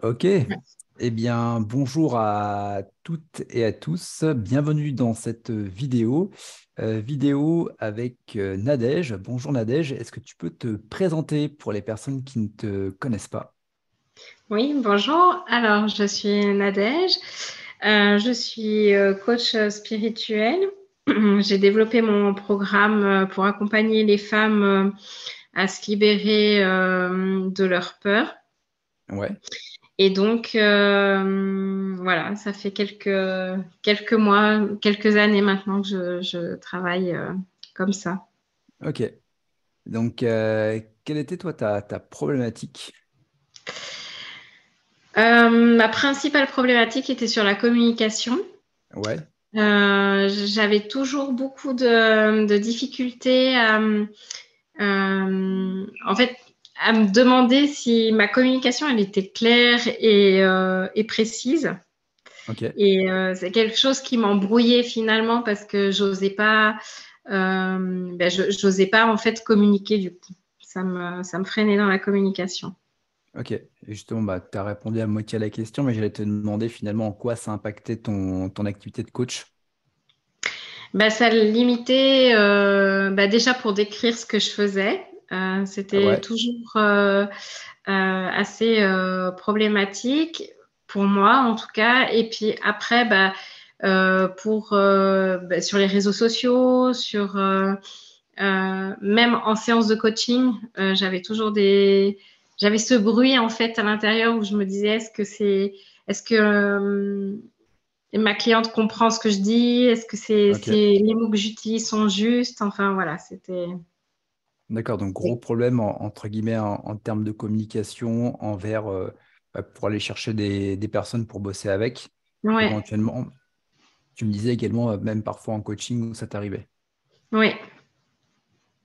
Ok, eh bien bonjour à toutes et à tous, bienvenue dans cette vidéo avec Nadège. Bonjour Nadège, est-ce que tu peux te présenter pour les personnes qui ne te connaissent pas? Oui, bonjour. Alors, je suis Nadège. Je suis coach spirituel. J'ai développé mon programme pour accompagner les femmes à se libérer de leur peur. Ouais, Et donc, voilà, ça fait quelques mois, quelques années maintenant que je travaille comme ça. ok. Donc, quelle était toi ta problématique? Ma principale problématique était sur la communication. Ouais, J'avais toujours beaucoup de difficultés en fait, à me demander si ma communication elle était claire et précise. ok. Et c'est quelque chose qui m'embrouillait finalement parce que j'osais pas en fait communiquer du coup. Ça me freinait dans la communication. Ok, et justement, bah, tu as répondu à moitié à la question, mais j'allais te demander finalement en quoi ça impactait ton activité de coach. Bah, ça limitait déjà pour décrire ce que je faisais. C'était Ouais, toujours assez problématique pour moi en tout cas. Et puis après, sur les réseaux sociaux, même en séance de coaching, j'avais ce bruit en fait à l'intérieur où je me disais est-ce que ma cliente comprend ce que je dis? Est-ce que ok. les mots que j'utilise sont justes? Enfin voilà, c'était. D'accord, donc gros problème entre guillemets en termes de communication envers pour aller chercher des personnes pour bosser avec. Ouais, Éventuellement, tu me disais également même parfois en coaching où ça t'arrivait. ouais.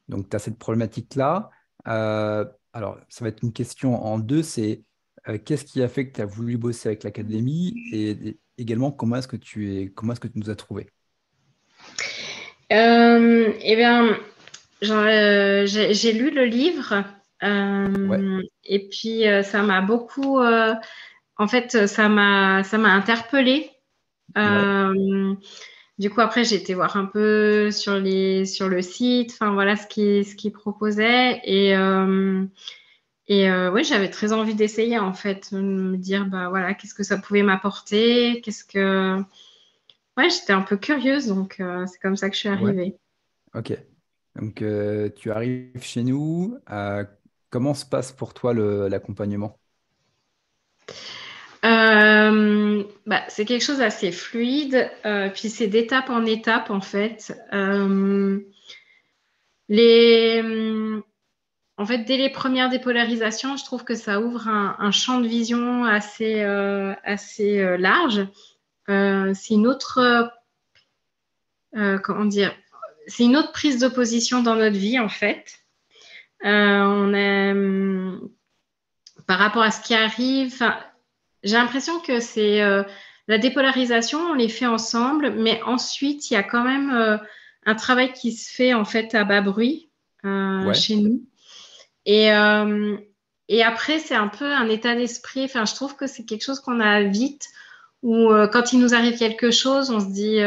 Donc tu as cette problématique-là. Alors, ça va être une question en deux, c'est qu'est-ce qui a fait que tu as voulu bosser avec l'académie et également comment est-ce que tu nous as trouvés? Eh bien, j'ai lu le livre Ouais, et puis ça m'a beaucoup. En fait, ça m'a interpellée. ouais, Euh, du coup, après, j'ai été voir un peu sur le site, enfin voilà ce qu'il proposait et oui, j'avais très envie d'essayer en fait, de me dire bah voilà, qu'est-ce que ça pouvait m'apporter, ouais, j'étais un peu curieuse, donc c'est comme ça que je suis ouais, arrivée. ok. Donc tu arrives chez nous. Comment se passe pour toi l'accompagnement? C'est quelque chose d'assez fluide, puis c'est d'étape en étape en fait. Les, En fait, dès les premières dépolarisations, je trouve que ça ouvre un champ de vision assez large. C'est une autre, comment dire, c'est une autre prise de position dans notre vie en fait. On a, par rapport à ce qui arrive, enfin, j'ai l'impression que c'est la dépolarisation, on les fait ensemble, mais ensuite il y a quand même un travail qui se fait en fait à bas bruit Ouais, chez nous. Et, euh, et après, c'est un peu un état d'esprit. Enfin, je trouve que c'est quelque chose qu'on a vite, où quand il nous arrive quelque chose, on se dit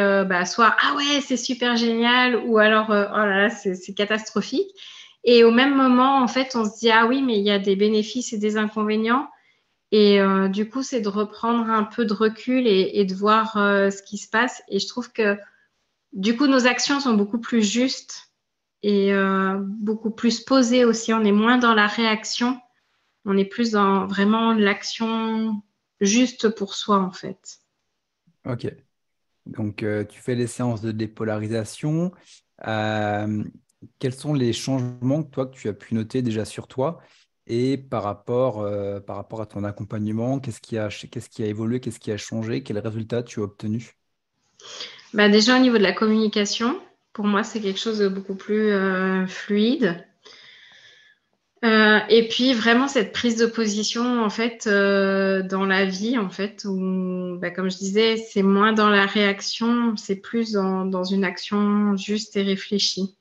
soit ah ouais, c'est super génial, ou alors oh là là, c'est catastrophique. Et au même moment, en fait, on se dit ah oui, mais il y a des bénéfices et des inconvénients. Et du coup, c'est de reprendre un peu de recul et de voir ce qui se passe. Et je trouve que du coup, nos actions sont beaucoup plus justes et beaucoup plus posées aussi. On est moins dans la réaction, on est plus dans vraiment l'action juste pour soi, en fait. ok. Donc, tu fais les séances de dépolarisation. Euh, Quels sont les changements que toi, que tu as pu noter déjà sur toi et par rapport à ton accompagnement, qu'est-ce qui a évolué, qu'est-ce qui a changé, quels résultats tu as obtenus? Bah, déjà, au niveau de la communication, pour moi, c'est quelque chose de beaucoup plus fluide. Et puis vraiment cette prise de position en fait dans la vie en fait où comme je disais c'est moins dans la réaction c'est plus dans une action juste et réfléchie.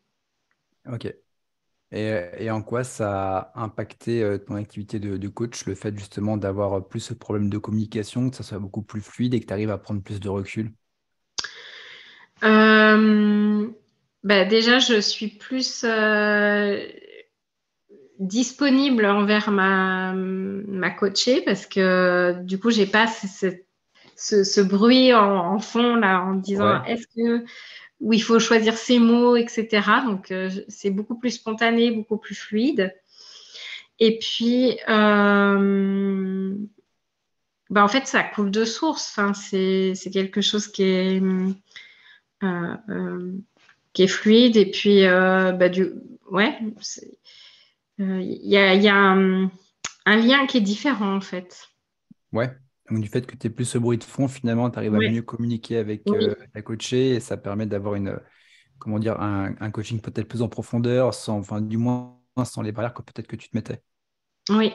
Ok. Et en quoi ça a impacté ton activité de coach, le fait justement d'avoir plus ce problème de communication, que ça soit beaucoup plus fluide et que tu arrives à prendre plus de recul? Euh, déjà, je suis plus disponible envers ma coachée parce que du coup, j'ai pas ce bruit en fond là en disant Ouais, est-ce que où il faut choisir ses mots, etc. Donc, c'est beaucoup plus spontané, beaucoup plus fluide. Et puis, en fait, ça coule de source. Enfin, c'est quelque chose euh, euh, qui est fluide. Et puis, ouais, il y a un lien qui est différent, en fait. ouais. Donc du fait que tu es plus ce bruit de fond, finalement, tu arrives à Ouais, mieux communiquer avec oui, ta coachée et ça permet d'avoir comment dire, un coaching peut-être plus en profondeur, sans, enfin, du moins sans les barrières que peut-être que tu te mettais. oui.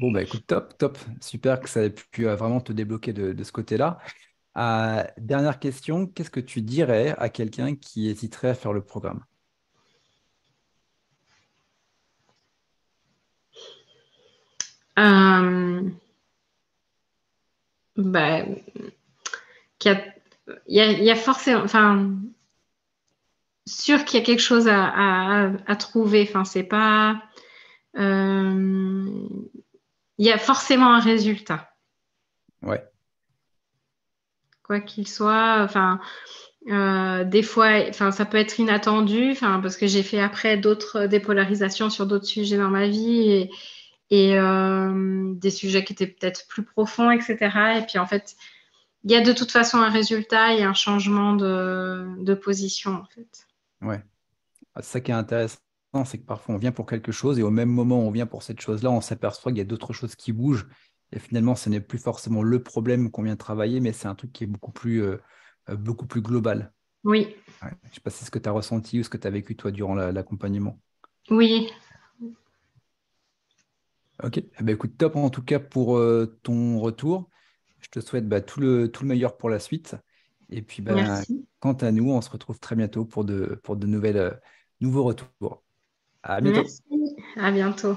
Bon, bah écoute, top, top. Super que ça ait pu vraiment te débloquer de ce côté-là. Dernière question, qu'est-ce que tu dirais à quelqu'un qui hésiterait à faire le programme? Euh, bah, qu'il y a, il y a forcément, enfin, sûr qu'il y a quelque chose à trouver. Enfin, c'est pas. euh, il y a forcément un résultat, Ouais, quoi qu'il soit. Enfin, des fois, enfin, ça peut être inattendu. Enfin, parce que j'ai fait après d'autres dépolarisations sur d'autres sujets dans ma vie et des sujets qui étaient peut-être plus profonds, etc. Et puis en fait, il y a de toute façon un résultat et un changement de position, en fait. ouais. C'est ça qui est intéressant, c'est que parfois on vient pour quelque chose et au même moment où on vient pour cette chose-là, on s'aperçoit qu'il y a d'autres choses qui bougent. Et finalement, ce n'est plus forcément le problème qu'on vient travailler, mais c'est un truc qui est beaucoup plus global. Oui, Ouais. Je ne sais pas si c'est ce que tu as ressenti ou ce que tu as vécu toi durant l'accompagnement. oui, Ok, eh ben, écoute, top en tout cas pour ton retour. Je te souhaite tout le meilleur pour la suite. Et puis, merci. quant à nous, on se retrouve très bientôt pour de nouveaux retours. À bientôt. Merci. À bientôt.